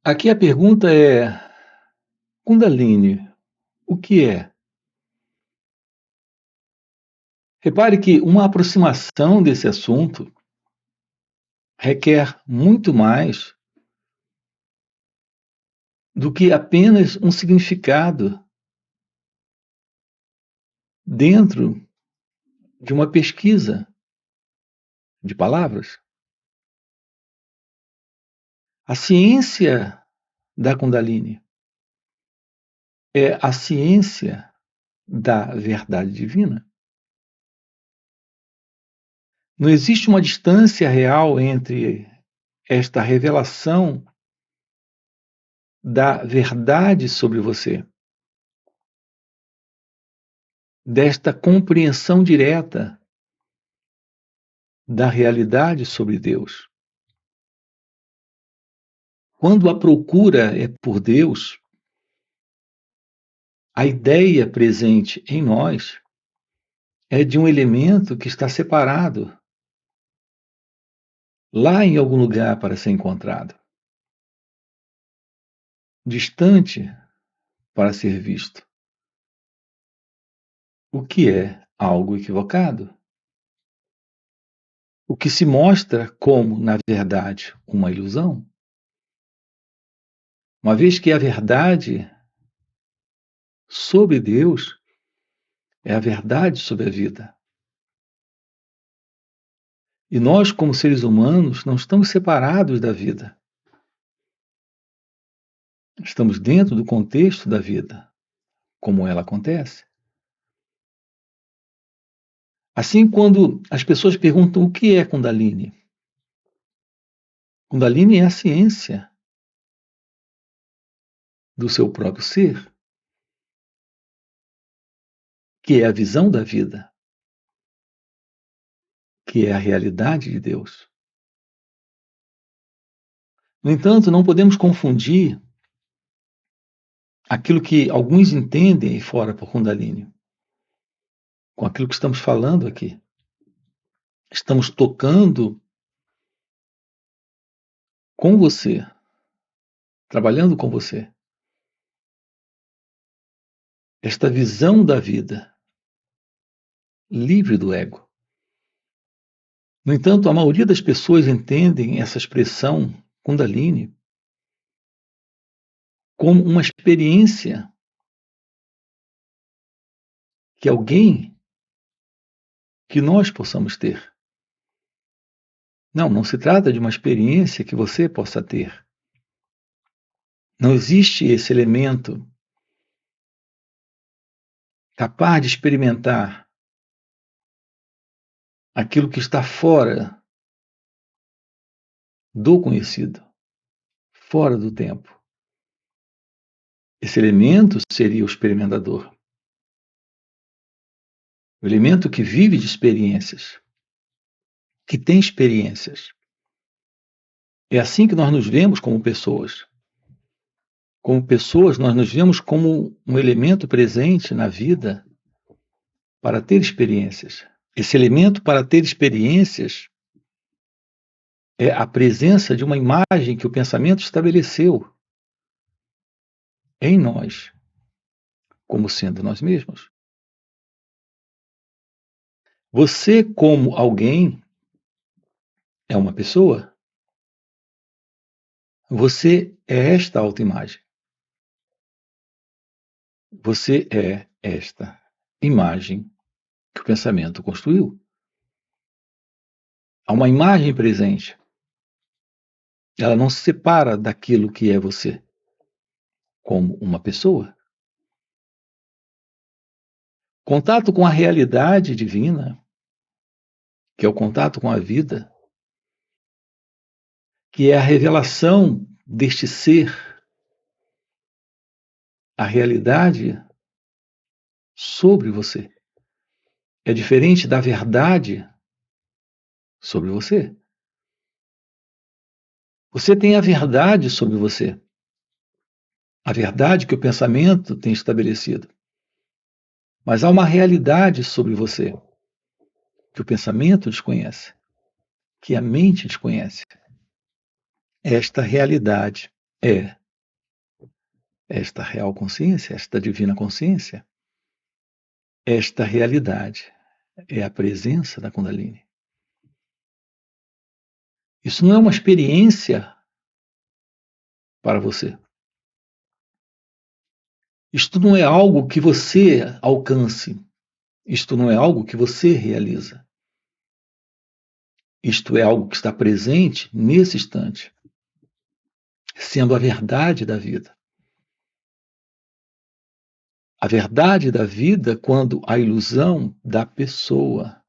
Aqui a pergunta é: Kundalini, o que é? Repare que uma aproximação desse assunto requer muito mais do que apenas um significado dentro de uma pesquisa de palavras. A ciência da Kundalini é a ciência da verdade divina. Não existe uma distância real entre esta revelação da verdade sobre você, desta compreensão direta da realidade sobre Deus. Quando a procura é por Deus, a ideia presente em nós é de um elemento que está separado lá em algum lugar para ser encontrado, distante para ser visto, o que é algo equivocado. O que se mostra como, na verdade, uma ilusão, uma vez que a verdade sobre Deus é a verdade sobre a vida. E nós, como seres humanos, não estamos separados da vida. Estamos dentro do contexto da vida, como ela acontece. Assim, quando as pessoas perguntam o que é Kundalini, Kundalini é a ciência do seu próprio ser, que é a visão da vida, que é a realidade de Deus. No entanto, não podemos confundir aquilo que alguns entendem aí fora por Kundalini com aquilo que estamos falando aqui. Estamos tocando com você, trabalhando com você, esta visão da vida livre do ego. No entanto, a maioria das pessoas entendem essa expressão Kundalini como uma experiência que nós possamos ter. Não se trata de uma experiência que você possa ter. Não existe esse elemento capaz de experimentar aquilo que está fora do conhecido, fora do tempo. Esse elemento seria o experimentador. O elemento que vive de experiências, que tem experiências. É assim que nós nos vemos como pessoas. Como pessoas, nós nos vemos como um elemento presente na vida para ter experiências. Esse elemento para ter experiências é a presença de uma imagem que o pensamento estabeleceu em nós, como sendo nós mesmos. Você, como alguém, é uma pessoa. Você é esta autoimagem. Você é esta imagem que o pensamento construiu. Há uma imagem presente. Ela não se separa daquilo que é você, como uma pessoa. Contato com a realidade divina, que é o contato com a vida, que é a revelação deste ser, a realidade sobre você. É diferente da verdade sobre você. Você tem a verdade sobre você. A verdade que o pensamento tem estabelecido. Mas há uma realidade sobre você que o pensamento desconhece, que a mente desconhece. Esta realidade é esta real consciência, esta divina consciência, esta realidade, é a presença da Kundalini. Isso não é uma experiência para você. Isto não é algo que você alcance. Isto não é algo que você realiza. Isto é algo que está presente nesse instante, sendo a verdade da vida. A verdade da vida quando a ilusão da pessoa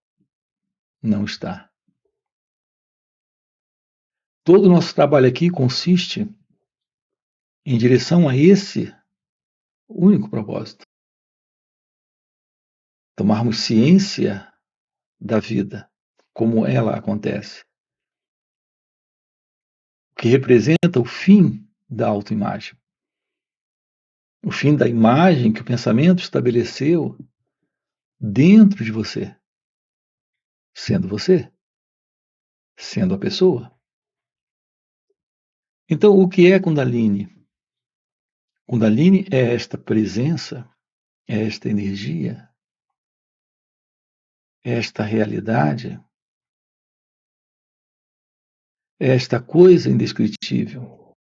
não está. Todo o nosso trabalho aqui consiste em direção a esse único propósito. Tomarmos ciência da vida, como ela acontece, que representa o fim da autoimagem. O fim da imagem que o pensamento estabeleceu dentro de você, sendo a pessoa. Então, o que é Kundalini? Kundalini é esta presença, é esta energia, é esta realidade, é esta coisa indescritível,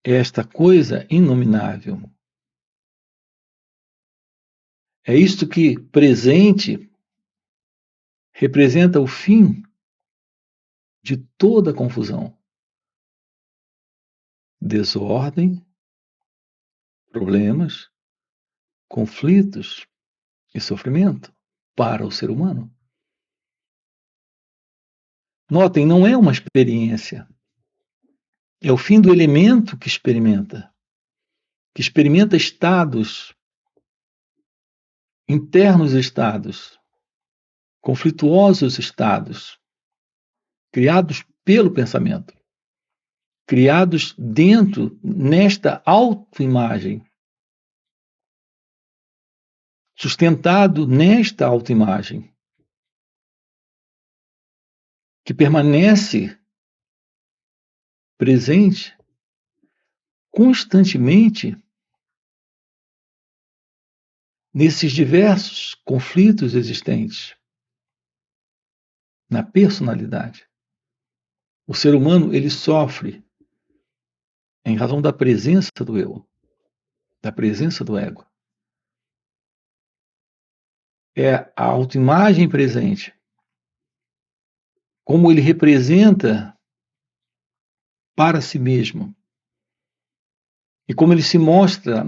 é esta coisa inominável. É isto que, presente, representa o fim de toda confusão, desordem, problemas, conflitos e sofrimento para o ser humano. Notem, não é uma experiência. É o fim do elemento que experimenta estados, internos estados, conflituosos estados, criados pelo pensamento, criados dentro, nesta autoimagem, sustentado nesta autoimagem, que permanece presente constantemente nesses diversos conflitos existentes na personalidade. O ser humano, ele sofre em razão da presença do eu, da presença do ego. É a autoimagem presente, como ele representa para si mesmo e como ele se mostra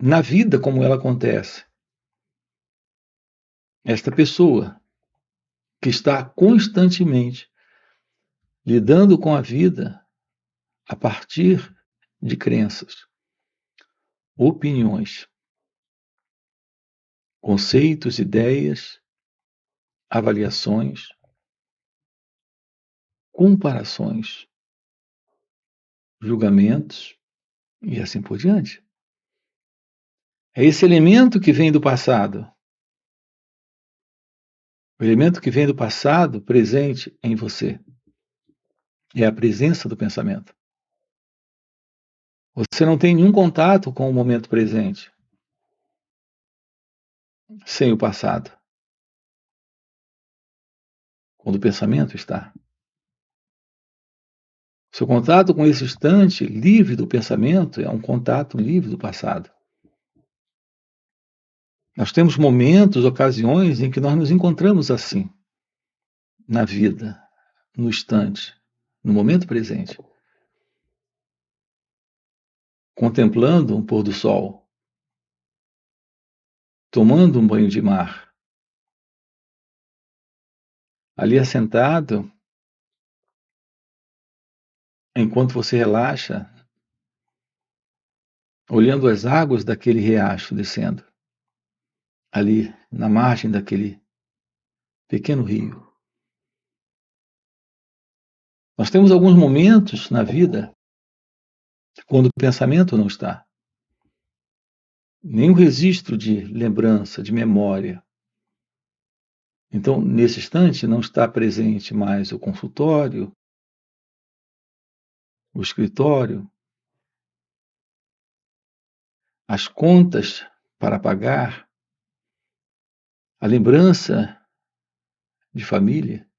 na vida como ela acontece. Esta pessoa que está constantemente lidando com a vida a partir de crenças, opiniões, conceitos, ideias, avaliações, comparações, julgamentos e assim por diante. É esse elemento que vem do passado. O elemento que vem do passado presente em você. É a presença do pensamento. Você não tem nenhum contato com o momento presente sem o passado. Quando o pensamento está. Seu contato com esse instante livre do pensamento é um contato livre do passado. Nós temos momentos, ocasiões em que nós nos encontramos assim, na vida, no instante, no momento presente. Contemplando um pôr do sol, tomando um banho de mar, ali assentado, enquanto você relaxa, olhando as águas daquele riacho descendo, ali na margem daquele pequeno rio. Nós temos alguns momentos na vida quando o pensamento não está. Nenhum registro de lembrança, de memória. Então, nesse instante, não está presente mais o consultório, o escritório, as contas para pagar, a lembrança de família.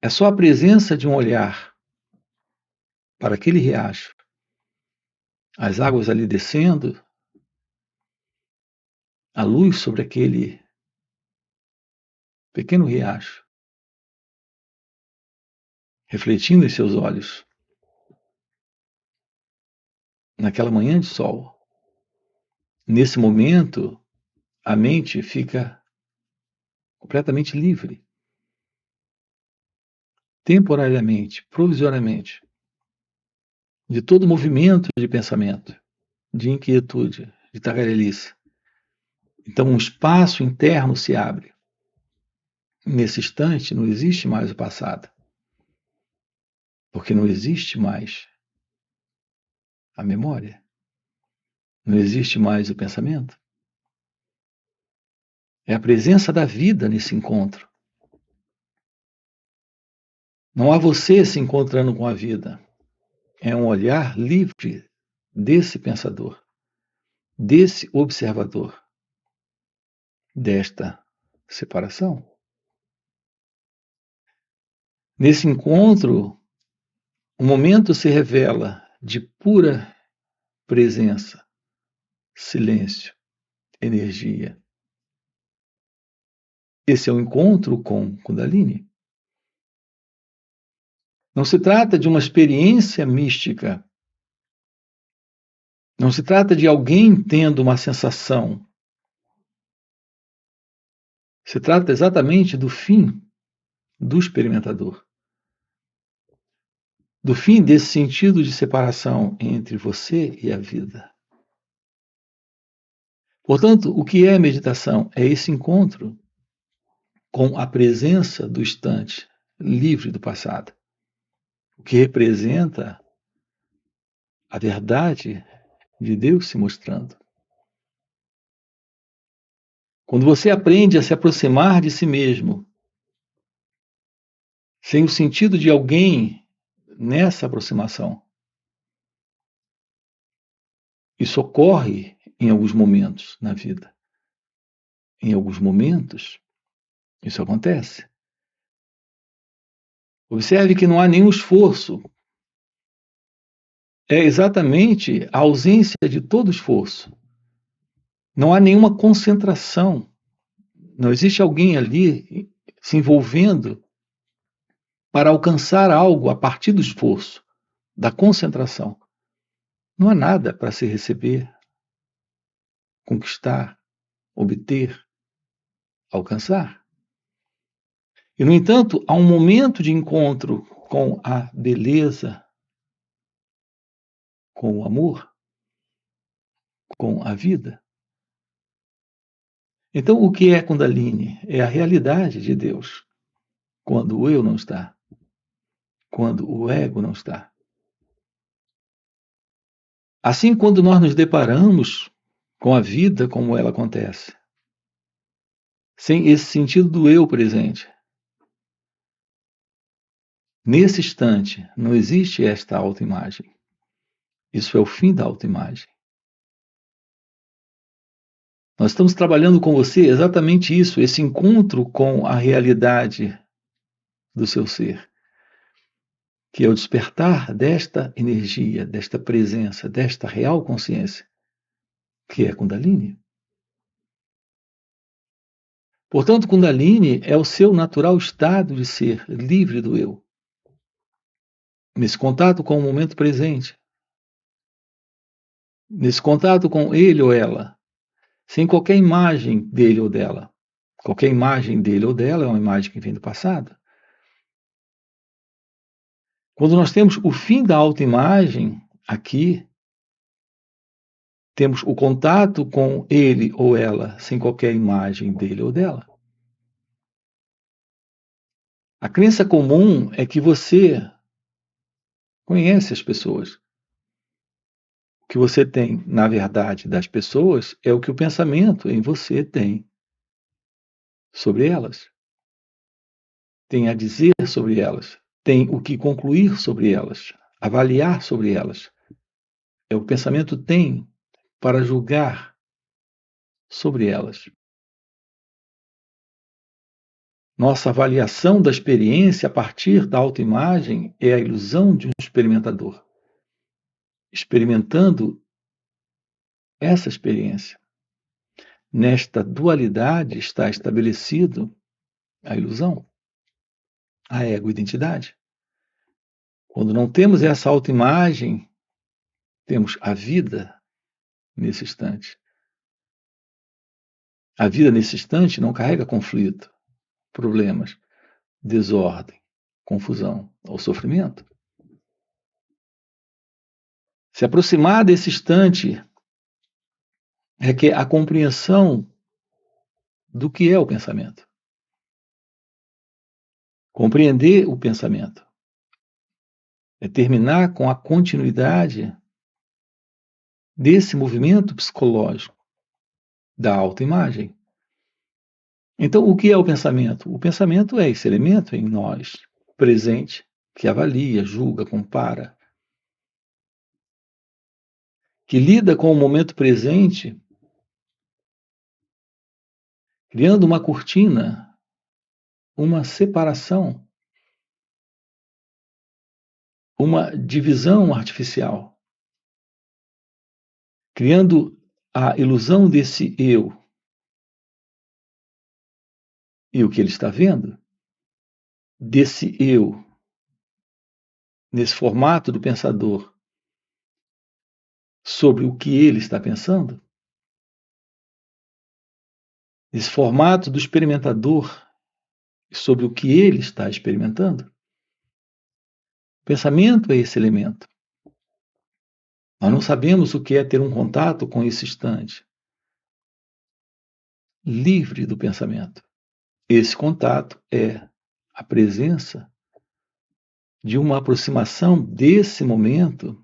É só a presença de um olhar para aquele riacho, as águas ali descendo, a luz sobre aquele pequeno riacho, refletindo em seus olhos, naquela manhã de sol. Nesse momento, a mente fica completamente livre, temporariamente, provisoriamente, de todo movimento de pensamento, de inquietude, de tagarelice. Então, um espaço interno se abre. Nesse instante, não existe mais o passado, porque não existe mais a memória, não existe mais o pensamento. É a presença da vida nesse encontro. Não há você se encontrando com a vida. É um olhar livre desse pensador, desse observador, desta separação. Nesse encontro, o momento se revela de pura presença, silêncio, energia. Esse é o encontro com Kundalini. Não se trata de uma experiência mística. Não se trata de alguém tendo uma sensação. Se trata exatamente do fim do experimentador. Do fim desse sentido de separação entre você e a vida. Portanto, o que é meditação? É esse encontro com a presença do instante, livre do passado, o que representa a verdade de Deus se mostrando. Quando você aprende a se aproximar de si mesmo, sem o sentido de alguém nessa aproximação, isso ocorre em alguns momentos na vida. Em alguns momentos, isso acontece. Observe que não há nenhum esforço. É exatamente a ausência de todo esforço. Não há nenhuma concentração. Não existe alguém ali se envolvendo para alcançar algo a partir do esforço, da concentração. Não há nada para se receber, conquistar, obter, alcançar. E, no entanto, há um momento de encontro com a beleza, com o amor, com a vida. Então, o que é Kundalini? É a realidade de Deus, quando o eu não está, quando o ego não está. Assim, quando nós nos deparamos com a vida como ela acontece, sem esse sentido do eu presente, nesse instante não existe esta autoimagem. Isso é o fim da autoimagem. Nós estamos trabalhando com você exatamente isso, esse encontro com a realidade do seu ser, que é o despertar desta energia, desta presença, desta real consciência, que é Kundalini. Portanto, Kundalini é o seu natural estado de ser, livre do eu. Nesse contato com o momento presente, nesse contato com ele ou ela, sem qualquer imagem dele ou dela. Qualquer imagem dele ou dela é uma imagem que vem do passado. Quando nós temos o fim da autoimagem, aqui, temos o contato com ele ou ela, sem qualquer imagem dele ou dela. A crença comum é que você conhece as pessoas. O que você tem, na verdade, das pessoas é o que o pensamento em você tem sobre elas. Tem a dizer sobre elas. tem o que concluir sobre elas, avaliar sobre elas. O pensamento tem para julgar sobre elas. Nossa avaliação da experiência a partir da autoimagem é a ilusão de um experimentador, experimentando essa experiência. Nesta dualidade está estabelecido a ilusão, a ego-identidade. Quando não temos essa autoimagem, temos a vida nesse instante. A vida nesse instante não carrega conflito, problemas, desordem, confusão ou sofrimento. Se aproximar desse instante requer a compreensão do que é o pensamento. Compreender o pensamento é terminar com a continuidade desse movimento psicológico da autoimagem. Então, o que é o pensamento? O pensamento é esse elemento em nós, presente, que avalia, julga, compara, que lida com o momento presente, criando uma cortina, uma separação, uma divisão artificial, criando a ilusão desse eu. E o que ele está vendo, desse eu, nesse formato do pensador, sobre o que ele está pensando, esse formato do experimentador sobre o que ele está experimentando. O pensamento é esse elemento. Nós não sabemos o que é ter um contato com esse instante, livre do pensamento. Esse contato é a presença de uma aproximação desse momento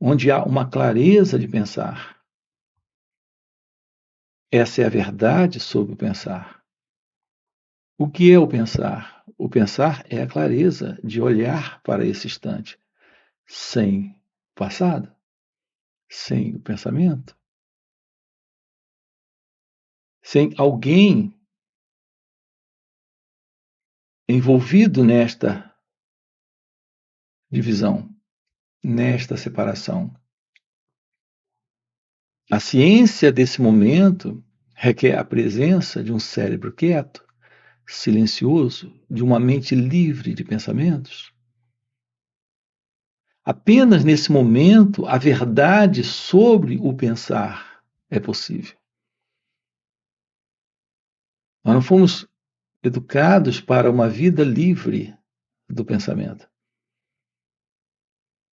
onde há uma clareza de pensar. Essa é a verdade sobre o pensar. O que é o pensar? O pensar é a clareza de olhar para esse instante, sem o passado, sem o pensamento, sem alguém envolvido nesta divisão, nesta separação. A ciência desse momento requer a presença de um cérebro quieto, silencioso, de uma mente livre de pensamentos. Apenas nesse momento a verdade sobre o pensar é possível. Nós não fomos educados para uma vida livre do pensamento.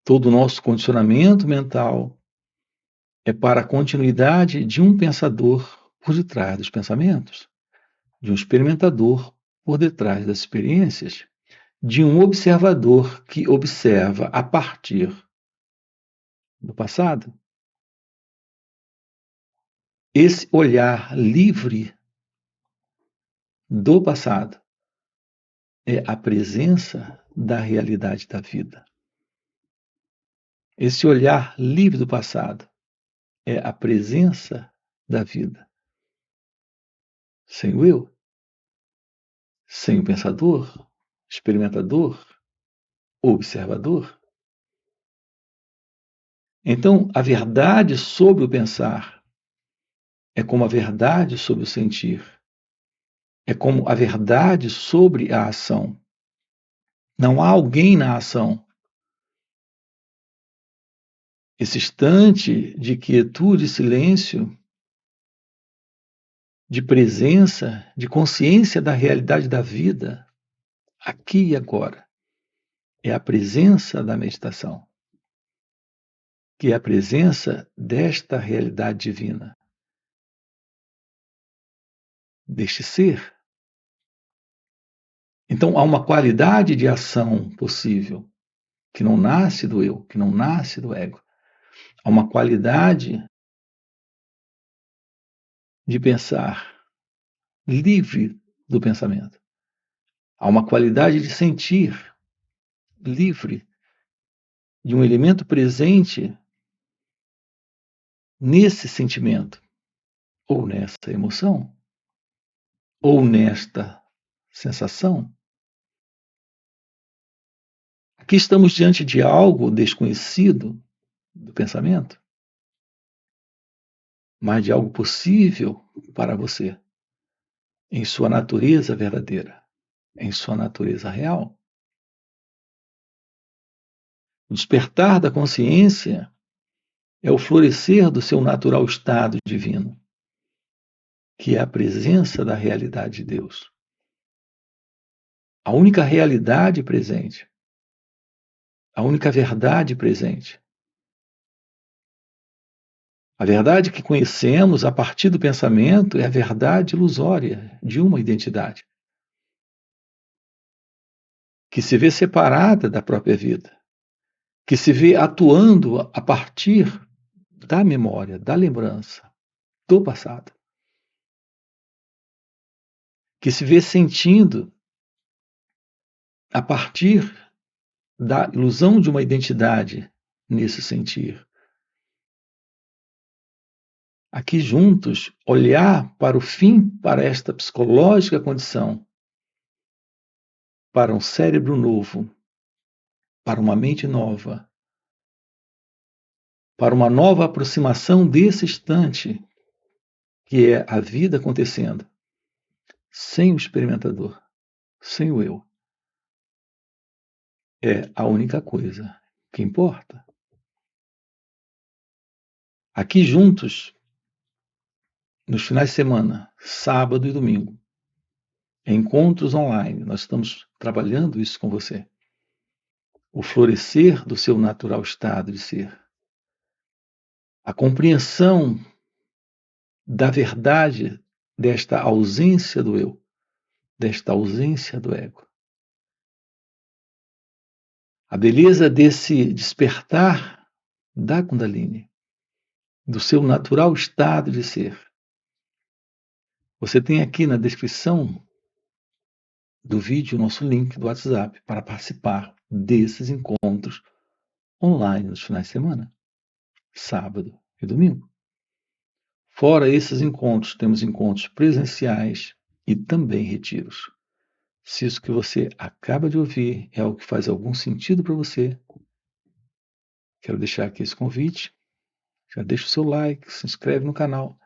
Todo o nosso condicionamento mental é para a continuidade de um pensador por detrás dos pensamentos, de um experimentador por detrás das experiências, de um observador que observa a partir do passado. Esse olhar livre do passado é a presença da realidade da vida. Esse olhar livre do passado é a presença da vida. Sem o eu, sem o pensador, experimentador, observador. Então, a verdade sobre o pensar é como a verdade sobre o sentir. É como a verdade sobre a ação. Não há alguém na ação. Esse instante de quietude e silêncio, de presença, de consciência da realidade da vida, aqui e agora, é a presença da meditação, que é a presença desta realidade divina, deste ser. Então, há uma qualidade de ação possível, que não nasce do eu, que não nasce do ego. Há uma qualidade de pensar livre do pensamento. Há uma qualidade de sentir livre de um elemento presente nesse sentimento, ou nessa emoção, ou nesta sensação. Aqui estamos diante de algo desconhecido do pensamento, mas de algo possível para você, em sua natureza verdadeira, em sua natureza real. O despertar da consciência é o florescer do seu natural estado divino, que é a presença da realidade de Deus. A única realidade presente, a única verdade presente. A verdade que conhecemos a partir do pensamento é a verdade ilusória de uma identidade, que se vê separada da própria vida, que se vê atuando a partir da memória, da lembrança, do passado, que se vê sentindo a partir da ilusão de uma identidade nesse sentir. Aqui juntos, olhar para o fim, para esta psicológica condição, para um cérebro novo, para uma mente nova, para uma nova aproximação desse instante, que é a vida acontecendo, sem o experimentador, sem o eu. É a única coisa que importa. Aqui juntos, nos finais de semana, sábado e domingo, encontros online, nós estamos trabalhando isso com você. O florescer do seu natural estado de ser. A compreensão da verdade desta ausência do eu, desta ausência do ego. A beleza desse despertar da Kundalini, do seu natural estado de ser. Você tem aqui na descrição do vídeo o nosso link do WhatsApp para participar desses encontros online nos finais de semana, sábado e domingo. Fora esses encontros, temos encontros presenciais e também retiros. Se isso que você acaba de ouvir é algo que faz algum sentido para você, quero deixar aqui esse convite. Já deixa o seu like, se inscreve no canal.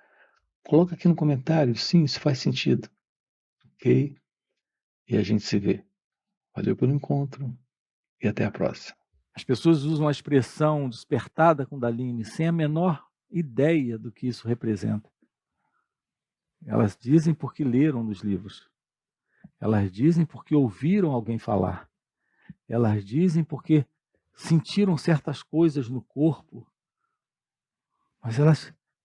Coloca aqui no comentário, sim, isso faz sentido. Ok? E a gente se vê. Valeu pelo encontro e até a próxima. As pessoas usam a expressão despertar da Kundalini sem a menor ideia do que isso representa. Elas dizem porque leram nos livros. Elas dizem porque ouviram alguém falar. Elas dizem porque sentiram certas coisas no corpo. Mas elas